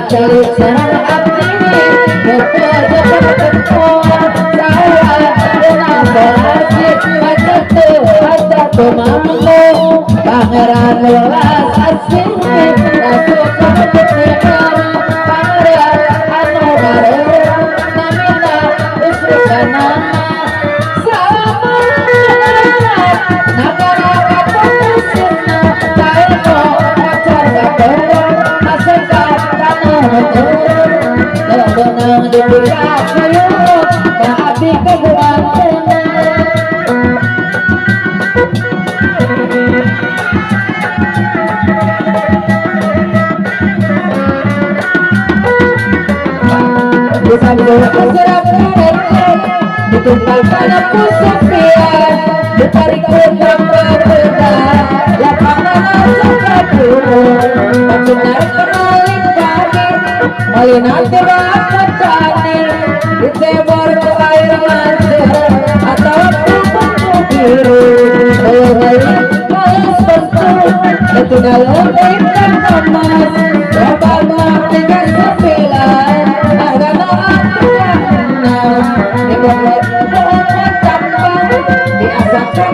Cari cara hati, dapat saya kenapa asik macam tu mampu pangeran lelas asik aku kebetulan pangeran anu baru namina usrukana sama nagara kaputusna taeko pacar kaputus aseka benang di pihak kayu tapi kebuan bisa berserap ditumpal pada pusukian ditarik ke gambar beda lapangan suka dulu benar kenalin pagi mulai nanti dapat tani ditebor ke air lancar atau pupuk biru mulai halus bentuk itu dalam ikan emas berapa tinggal 9 harga aturan 6 dibuat campang diasapkan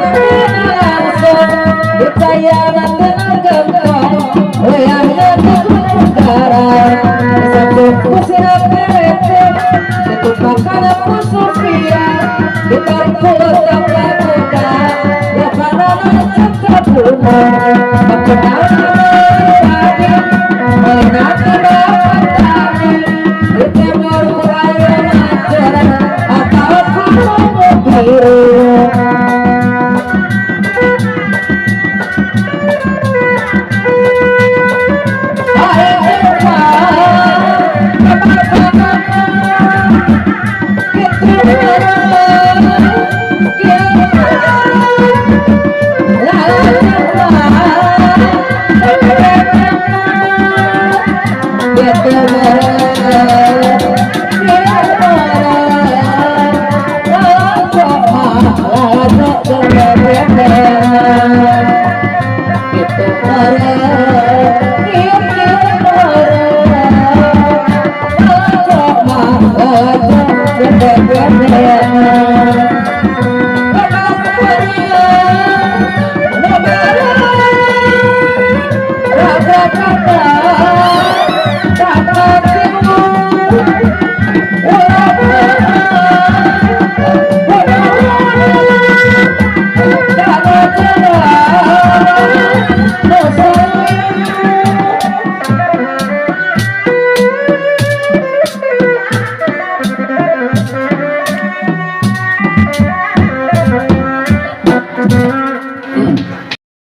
langsung ditayangan dengan gempong wayangnya negara kusirap mereka itu makanan pusufia ditarik pulau tambah muda ya pananan cakap bunga makenal pagi mulai nanti dapat tani ditembor air lancar atau pupuk biru Terima kasih.